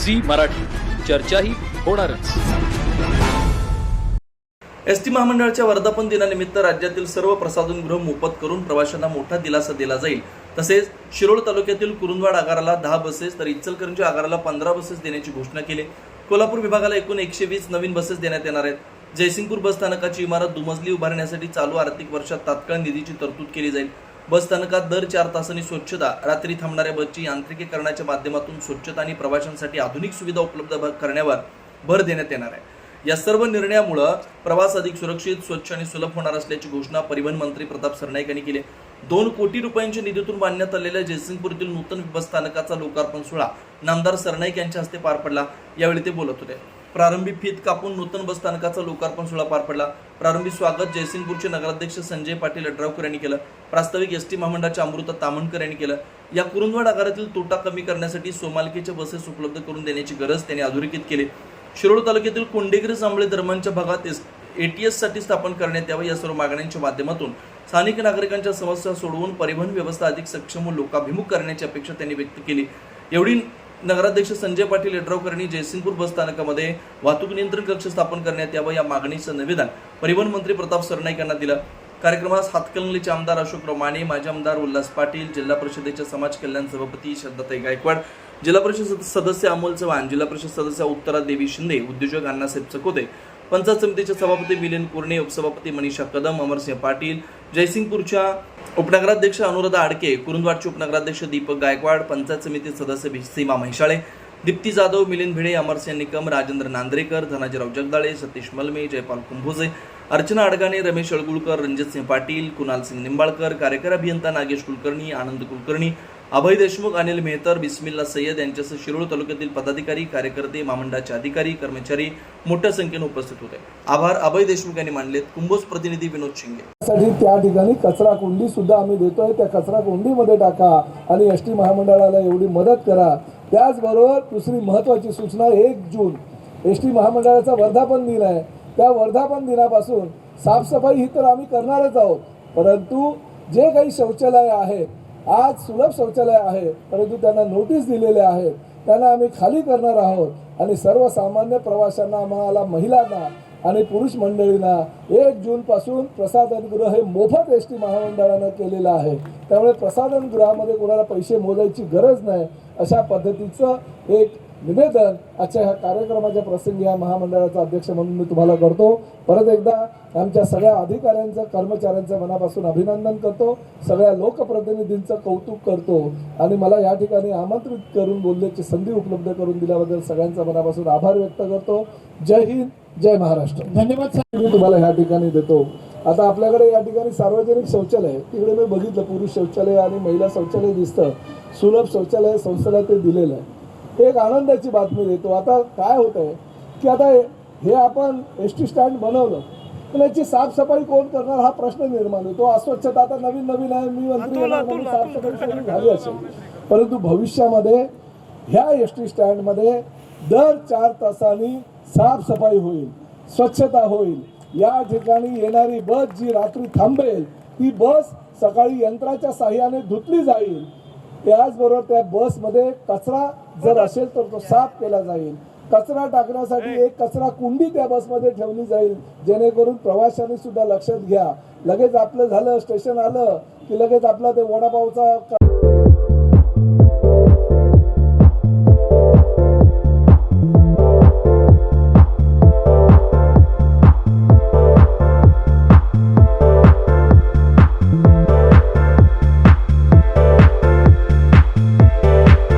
Zee Marathi, चर्चाही होणारच। ST महामंडळाच्या वर्धापन दिनानिमित्त राज्यातील सर्व प्रसाधनगृह मोफत करून प्रवाशांना मोठा दिलासा दिला जाईल। तसेच शिरोळ तालुक्यातील कुरुंदवाड आगाराला 10 बसेस तर इचलकरंजी आगाराला 15 बसेस देण्याची घोषणा केली। कोल्हापूर विभागाला एकूण 120 नवीन बसेस देण्यात येणार आहेत। जयसिंगपूर बस स्थानकाची इमारत दुमजली उभारण्यासाठी चालू आर्थिक वर्षात तात्काळ निधीची तरतूद केली जाईल। बस स्थानकात दर 4 तासांनी स्वच्छता, रात्री थांबणाऱ्या बसची यांत्रिकीकरणाच्या माध्यमातून स्वच्छता आणि प्रवाशांसाठी आधुनिक सुविधा उपलब्ध करण्यावर भर देण्यात येणार आहे। या सर्व निर्णयामुळे प्रवास अधिक सुरक्षित, स्वच्छ आणि सुलभ होणार असल्याची घोषणा परिवहन मंत्री प्रताप सरनाईक यांनी केली। 2 कोटी रुपयांच्या निधीतून बांधण्यात आलेल्या जयसिंगपूरतील नूतन बस स्थानकाचा लोकार्पण सोहळा नामदार सरनाईक यांच्या हस्ते पार पडला। यावेळी ते बोलत होते। प्रारंभी फीत कापून नूतन बस स्थानकाचा लोकार्पण सोहळा पार पडला। प्रारंभी स्वागत जयसिंगपूरचे नगराध्यक्ष संजय पाटील अड्रावकर यांनी केलं। प्रास्ताविक एसटी महामंडळाचे अमृता तामणकर यांनी केलं। या कुरुंदवाड आगारातील तोटा कमी करण्यासाठी सोमालकीच्या बसेस उपलब्ध करून देण्याची गरज त्यांनी अधोरेखित केली। शिरोळ तालुक्यातील कोंडेगिरी जांभळे दरम्यानच्या भागात एटीएस साठी स्थापन करण्यात यावं या सर्व मागण्यांच्या माध्यमातून स्थानिक नागरिकांच्या समस्या सोडवून परिवहन व्यवस्था अधिक सक्षम व लोकाभिमुख करण्याची अपेक्षा त्यांनी व्यक्त केली। एवढी नगराध्यक्ष संजय पाटील यड्रावकर यांनी जयसिंगपूर बस स्थानकामध्ये वाहतूक नियंत्रण कक्ष स्थापन करण्यात यावं या मागणीचं निवेदन परिवहन मंत्री प्रताप सरनाईक यांना दिलं। कार्यक्रमास हातकणंगलेचे आमदार अशोकराव माने, माजी आमदार उल्हास पाटील, जिल्हा परिषदेच्या समाज कल्याण सभापती श्रद्धाताई गायकवाड, जिल्हा परिषद सदस्य अमोल चव्हाण, जिल्हा परिषद सदस्य उत्तरा देवी शिंदे, उद्योजक अण्णासाहेब चकोते, पंचायत समितीचे सभापती विलेन कुर्णे, उपसभापती मनीषा कदम, अमरसिंह पाटील, जयसिंगपूरच्या उपनगराध्यक्ष अनुराधा आडके, कुरुंदवाडचे उपनगराध्यक्ष दीपक गायकवाड, पंचायत समिती सदस्य सीमा म्हैसाळे, दीप्ती जाधव, मिलिंद भिडे, अमरसिंह निकम, राजेंद्र नांद्रेकर, धनाजीराव जगदाळे, सतीश मलमे, जयपाल कुंभोजे, अर्चना अडगाणे, रमेश अळगुळकर, रणजितसिंह पाटील, कुणाल सिंग निंबाळकर, कार्यकारी अभियंता नागेश कुलकर्णी, आनंद कुलकर्णी, अभय देशमुख, अनिल मेहतर, बिस्मिल्ला सय्यद यांच्यासह शिरोळ तालुक्यातील पदाधिकारी, कार्यकर्ते, महामंडळाचे अधिकारी, कर्मचारी मोठ्या संख्येने उपस्थित होते। आभार अभय देशमुख यांनी मानलेत। कुंभोज प्रतिनिधी विनोद शिंगे। त्या ठिकाणी कचरा कुंडी सुद्धा आम्ही देतोय, त्या कचरा कुंडीमध्ये टाका आणि एसटी महामंडळाला एवढी मदत करा। त्याचबरोबर दुसरी महत्त्वाची सूचना, 1 जून एसटी महामंडळाचा वर्धापन दिन आहे। त्या वर्धापन दिनापासून साफसफाई ही तर आम्ही करणारच आहोत, परंतु जे काही शौचालय आहेत, आज सुलभ शौचालय आहे परंतु त्यांना नोटीस दिलेले आहेत, त्यांना आम्ही खाली करणार आहोत आणि सर्वसामान्य प्रवाशांना, आम्हाला महिलांना आणि पुरुष मंडळींना 1 जून पासून प्रसाधनगृह हे मोफत एसटी महामंडळानं केलेलं आहे। त्यामुळे प्रसाधनगृहामध्ये कोणाला पैसे मोजायची गरज नाही, अशा पद्धतीचं एक निवेदन आजच्या ह्या कार्यक्रमाच्या प्रसंगी या महामंडळाचा अध्यक्ष म्हणून मी तुम्हाला करतो। परत एकदा आमच्या सगळ्या अधिकाऱ्यांचं, कर्मचाऱ्यांचं मनापासून अभिनंदन करतो, सगळ्या लोकप्रतिनिधींचं कौतुक करतो आणि मला या ठिकाणी आमंत्रित करून बोलण्याची संधी उपलब्ध करून दिल्याबद्दल सगळ्यांचा मनापासून आभार व्यक्त करतो। जय हिंद, जय महाराष्ट्र। धन्यवाद मी तुम्हाला ह्या ठिकाणी देतो। आता आपल्याकडे या ठिकाणी सार्वजनिक शौचालय, तिकडे मी बघितलं पुरुष शौचालय आणि महिला शौचालय दिसतं, सुलभ शौचालय संस्थेला ते दिलेलं आहे। एक आनंदाची बातमी देतो। आता काय होत आहे की आता हे आपण एसटी स्टँड बनवलं, पण याची साफसफाई कोण करणार हा प्रश्न निर्माण होतो। अस्वच्छता आता नवीन आहे, मी मंत्री साफसफाई झाली असेल, परंतु भविष्यामध्ये ह्या एसटी स्टँडमध्ये दर 4 तासांनी साफसफाई होईल, स्वच्छता होईल। या ठिकाणी येणारी बस जी रात्री थांबेल ती बस सकाळी यंत्राच्या साहाय्याने धुतली जाईल। त्याचबरोबर त्या बसमध्ये कचरा जर असेल तर तो साफ केला जाईल। कचरा टाकण्यासाठी एक कचरा कुंडी त्या बसमध्ये ठेवली जाईल, जेणेकरून प्रवाशांनी सुद्धा लक्षात घ्या, लगेच आपलं झालं स्टेशन आलं की लगेच आपला ते वडापावचा